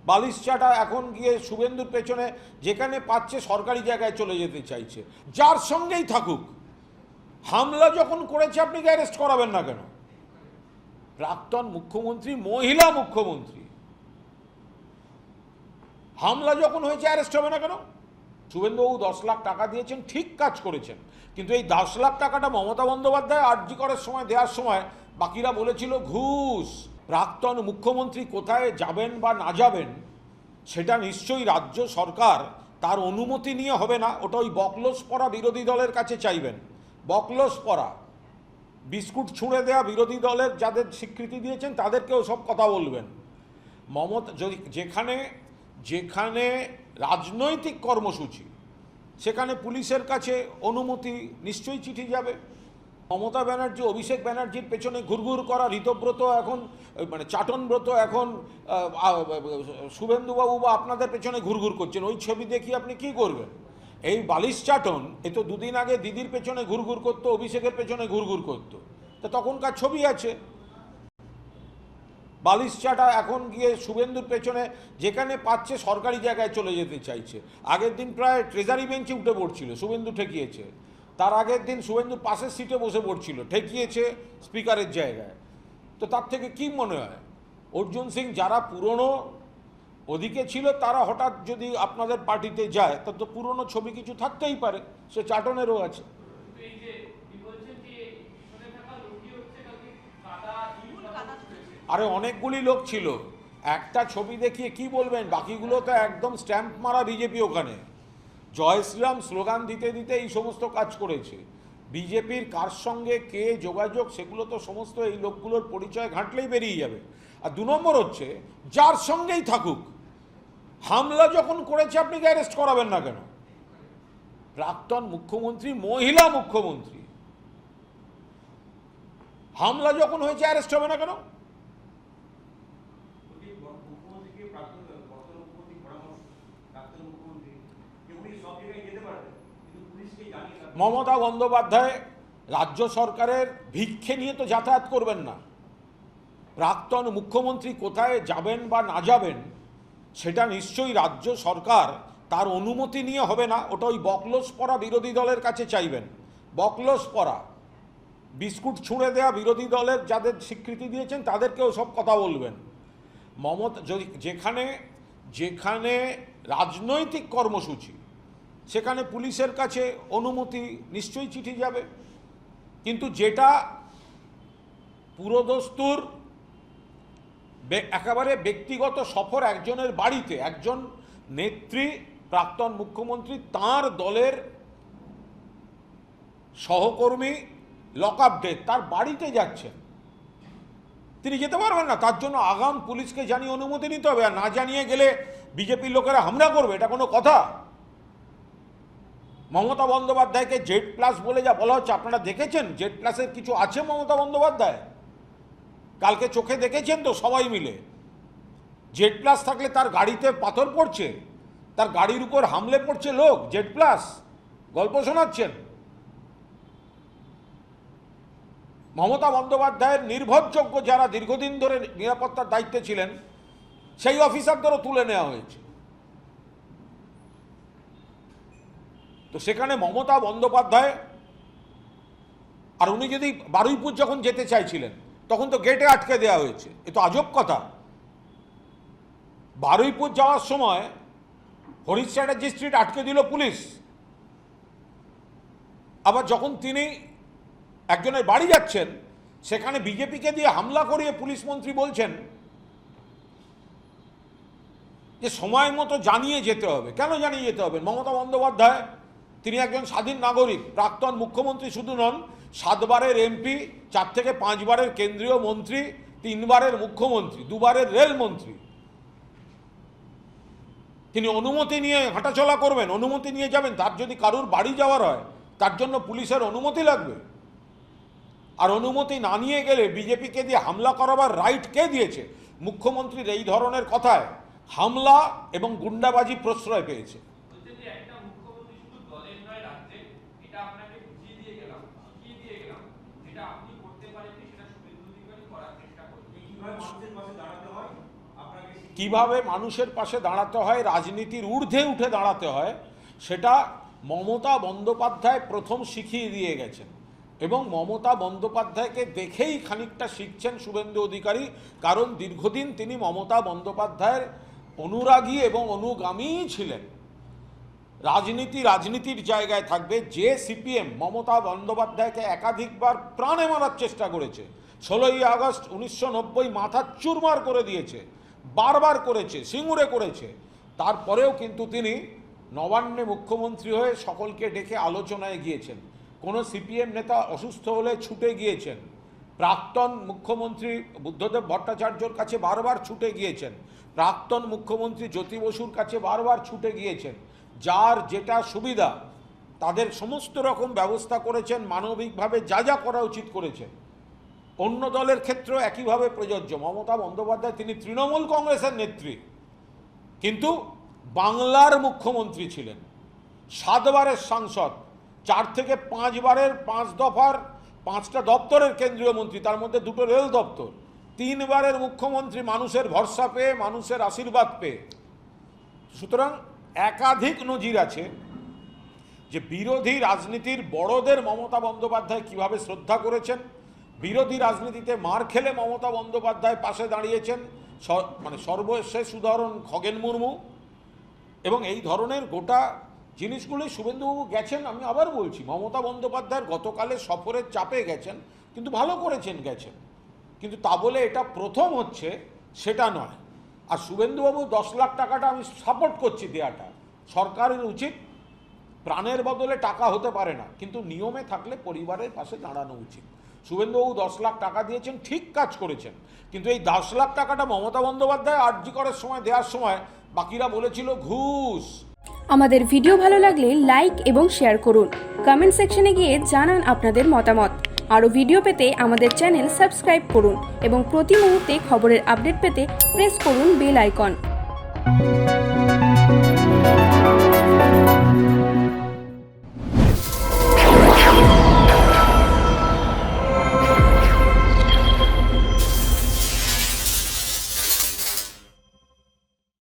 বালিশচাটা এখন গিয়ে শুভেন্দুর পেছনে যেখানে পাচ্ছে সরকারি জায়গায় চলে যেতে চাইছে। যার সঙ্গেই থাকুক, হামলা যখন করেছে আপনি কি অ্যারেস্ট করাবেন না কেন? প্রাক্তন মুখ্যমন্ত্রী, মহিলা মুখ্যমন্ত্রী, হামলা যখন হয়েছে অ্যারেস্ট হবে না কেন? শুভেন্দুবাবু 10 লাখ টাকা দিয়েছেন, ঠিক কাজ করেছেন, কিন্তু এই 10 লাখ টাকাটা মমতা বন্দ্যোপাধ্যায় আরজি করার সময় দেওয়ার সময় বাকিরা বলেছিল ঘুষ। প্রাক্তন মুখ্যমন্ত্রী কোথায় যাবেন বা না যাবেন সেটা নিশ্চয়ই রাজ্য সরকার তার অনুমতি নিয়ে হবে না, ওটা ওই বকলস পরা বিরোধী দলের কাছে চাইবেন। বকলস পরা, বিস্কুট ছুঁড়ে দেওয়া বিরোধী দলের যাদের স্বীকৃতি দিয়েছেন তাদেরকেও সব কথা বলবেন। মমতা যদি যেখানে যেখানে রাজনৈতিক কর্মসূচি সেখানে পুলিশের কাছে অনুমতি নিশ্চয়ই চিঠি যাবে। মমতা ব্যানার্জি, অভিষেক ব্যানার্জির পেছনে ঘুরঘুর করা ঋতব্রত এখন মানে চাটনব্রত এখন শুভেন্দুবাবু বা আপনাদের পেছনে ঘুরঘুর করছেন, ওই ছবি দেখিয়ে আপনি কি করবেন? এই বালিশ চাটন এ তো দুদিন আগে দিদির পেছনে ঘুরঘুর করতো, অভিষেকের পেছনে ঘুরঘুর করতো, তো তখনকার ছবি আছে। বালিশচাটা এখন গিয়ে শুভেন্দুর পেছনে যেখানে পাচ্ছে সরকারি জায়গায় চলে যেতে চাইছে। আগের দিন প্রায় ট্রেজারি বেঞ্চে উঠে পড়ছিল, শুভেন্দু ঠেকিয়েছে। তার আগের দিন শুভেন্দুর পাশের সিটে বসে পড়ছিল, ঠেকিয়েছে স্পিকারের জায়গায়। তো তার থেকে কি মনে হয় অর্জুন সিং যারা পুরনো ওদিকে ছিল তারা হঠাৎ যদি আপনাদের পার্টিতে যায় তা তো পুরনো ছবি কিছু থাকতেই পারে, সে চাটনেরও আছে। আরে অনেকগুলি লোক ছিল, একটা ছবি দেখিয়ে কি বলবেন? বাকিগুলো তো একদম স্ট্যাম্প মারা বিজেপি। ওখানে জয় শ্রীরাম স্লোগান দিতে দিতে এই সমস্ত কাজ করেছে। বিজেপির কার সঙ্গে কে যোগাযোগ সেগুলো তো সমস্ত এই লোকগুলোর পরিচয় ঘাঁটলেই বেরিয়ে যাবে। আর 2 নম্বর হচ্ছে যার সঙ্গেই থাকুক, হামলা যখন করেছে আপনি কি অ্যারেস্ট করাবেন না কেন? প্রাক্তন মুখ্যমন্ত্রী, মহিলা মুখ্যমন্ত্রী, হামলা যখন হয়েছে অ্যারেস্ট হবে না কেন? মমতা বন্দ্যোপাধ্যায় রাজ্য সরকারের ভিক্ষে নিয়ে তো যাতায়াত করবেন না। প্রাক্তন মুখ্যমন্ত্রী কোথায় যাবেন বা না যাবেন সেটা নিশ্চয়ই রাজ্য সরকার তার অনুমতি নিয়ে হবে না, ওটা ওই বকলস পরা বিরোধী দলের কাছে চাইবেন। বকলস পরা, বিস্কুট ছুঁড়ে দেওয়া বিরোধী দলের যাদের স্বীকৃতি দিয়েছেন তাদেরকেও সব কথা বলবেন। মমতা যদি যেখানে যেখানে রাজনৈতিক কর্মসূচি সেখানে পুলিশের কাছে অনুমতি নিশ্চয়ই চিঠি যাবে, কিন্তু যেটা পুরোদস্তুর একেবারে ব্যক্তিগত সফর একজনের বাড়িতে, একজন নেত্রী প্রাক্তন মুখ্যমন্ত্রী তার দলের সহকর্মী লক আপ ডেথ, তার বাড়িতে যাচ্ছেন, তিনি যেতে পারবেন না। তার জন্য আগাম পুলিশকে জানিয়ে অনুমতি নিতে হবে, আর না জানিয়ে গেলে বিজেপির লোকেরা হামলা করবে, এটা কোনো কথা? মমতা বন্দ্যোপাধ্যায়কে জেড প্লাস বলে যা বলা হচ্ছে, আপনারা দেখেছেন জেড প্লাসের কিছু আছে মমতা বন্দ্যোপাধ্যায়? কালকে চোখে দেখেছেন তো সবাই মিলে। জেড প্লাস থাকলে তার গাড়িতে পাথর পড়ছে, তার গাড়ির উপর হামলে পড়ছে লোক, জেড প্লাস গল্প শোনাচ্ছেন। মমতা বন্দ্যোপাধ্যায়ের নির্ভরযোগ্য যারা দীর্ঘদিন ধরে নিরাপত্তার দায়িত্বে ছিলেন সেই অফিসারদেরও তুলে নেওয়া হয়েছে। তো সেখানে মমতা বন্দ্যোপাধ্যায়, আর উনি যদি বারুইপুর যখন যেতে চাইছিলেন তখন তো গেটে আটকে দেওয়া হয়েছে, এ তো আজব কথা। বারুইপুর যাওয়ার সময় হরিশ চ্যাটার্জি স্ট্রিট আটকে দিল পুলিশ, আবার যখন তিনি একজনের বাড়ি যাচ্ছেন সেখানে বিজেপিকে দিয়ে হামলা করিয়ে পুলিশ মন্ত্রী বলছেন যে সময় মতো জানিয়ে যেতে হবে। কেন জানিয়ে যেতে হবে? মমতা বন্দ্যোপাধ্যায় তিনি একজন স্বাধীন নাগরিক, প্রাক্তন মুখ্যমন্ত্রী শুধু নন, 7 বারের এমপি, 4 থেকে 5 বারের কেন্দ্রীয় মন্ত্রী, 3 বারের মুখ্যমন্ত্রী, 2 বারের রেলমন্ত্রী। তিনি অনুমতি নিয়ে হাঁটাচলা করবেন, অনুমতি নিয়ে যাবেন। তার যদি কারুর বাড়ি যাওয়ার হয় তার জন্য পুলিশের অনুমতি লাগবে, আর অনুমতি না নিয়ে গেলে বিজেপিকে দিয়ে হামলা করাবার রাইট কে দিয়েছে? মুখ্যমন্ত্রীর এই ধরনের কথায় হামলা এবং গুন্ডাবাজি প্রশ্রয় পেয়েছে। কিভাবে মানুষের পাশে দাঁড়াতে হয়, রাজনীতির ঊর্ধ্বে উঠে দাঁড়াতে হয়, সেটা মমতা বন্দ্যোপাধ্যায় প্রথম শিখিয়ে দিয়ে গেছেন। এবং মমতা বন্দ্যোপাধ্যায়কে দেখেই খানিকটা শিখছেন শুভেন্দু অধিকারী, কারণ দীর্ঘদিন তিনি মমতা বন্দ্যোপাধ্যায়ের অনুরাগী এবং অনুগামী ছিলেন। রাজনীতির জায়গায় থাকবে। যে সিপিএম মমতা বন্দ্যোপাধ্যায়কে একাধিকবার প্রাণে মারার চেষ্টা করেছে, 16ই আগস্ট 1990 মাথা চুরমার করে দিয়েছে, বারবার করেছে, সিঙ্গুরে করেছে, তারপরেও কিন্তু তিনি নবান্নে মুখ্যমন্ত্রী হয়ে সকলকে ডেকে আলোচনায় গিয়েছেন। কোনো সিপিএম নেতা অসুস্থ হলে ছুটে গিয়েছেন, প্রাক্তন মুখ্যমন্ত্রী বুদ্ধদেব ভট্টাচার্যর কাছে বারবার ছুটে গিয়েছেন, প্রাক্তন মুখ্যমন্ত্রী জ্যোতি বসুর কাছে বারবার ছুটে গিয়েছেন, যার যেটা সুবিধা তাদের সমস্ত রকম ব্যবস্থা করেছেন, মানবিকভাবে যা যা করা উচিত করেছেন। অন্য দলের ক্ষেত্রেও একইভাবে প্রযোজ্য। মমতা বন্দ্যোপাধ্যায় তিনি তৃণমূল কংগ্রেসের নেত্রী, কিন্তু বাংলার মুখ্যমন্ত্রী ছিলেন, 7 বারের সাংসদ, 4 থেকে 5 বারের 5 দফার 5টা দপ্তরের কেন্দ্রীয় মন্ত্রী, তার মধ্যে 2টো রেল দপ্তর, 3 বারের মুখ্যমন্ত্রী, মানুষের ভরসা পেয়ে, মানুষের আশীর্বাদ পেয়ে। সুতরাং একাধিক নজির আছে যে বিরোধী রাজনীতির বড়দের মমতা বন্দ্যোপাধ্যায় কিভাবে শ্রদ্ধা করেছেন, বিরোধী রাজনীতিতে মার খেলে মমতা বন্দ্যোপাধ্যায় পাশে দাঁড়িয়েছেন। মানে সর্বশেষ উদাহরণ খগেন মুর্মু। এবং এই ধরনের গোটা জিনিসগুলোই শুভেন্দুবাবু গেছেন। আমি আবার বলছি, মমতা বন্দ্যোপাধ্যায়ের গতকালের সফরের চাপে গেছেন, কিন্তু ভালো করেছেন গেছেন, কিন্তু তা বলে এটা প্রথম হচ্ছে সেটা নয়। আর শুভেন্দুবাবু 10 লাখ টাকাটা আমি সাপোর্ট করছি দেওয়াটা, সরকারের উচিত। প্রাণের বদলে টাকা হতে পারে না, কিন্তু নিয়মে থাকলে পরিবারের পাশে দাঁড়ানো উচিত। শুভেন্দুবাবু 10 লাখ টাকা দিয়েছেন, ঠিক কাজ করেছেন, কিন্তু এই 10 লাখ টাকাটা মমতা বন্দ্যোপাধ্যায় আরজি করার সময় দেওয়ার সময় বাকিরা বলেছিল ঘুষ। আমাদের ভিডিও ভালো লাগলে লাইক এবং শেয়ার করুন, কমেন্ট সেকশনে গিয়ে জানান আপনাদের মতামত। আরও ভিডিও পেতে আমাদের চ্যানেল সাবস্ক্রাইব করুন এবং প্রতি মুহূর্তে খবরের আপডেট পেতে প্রেস করুন বেল আইকন।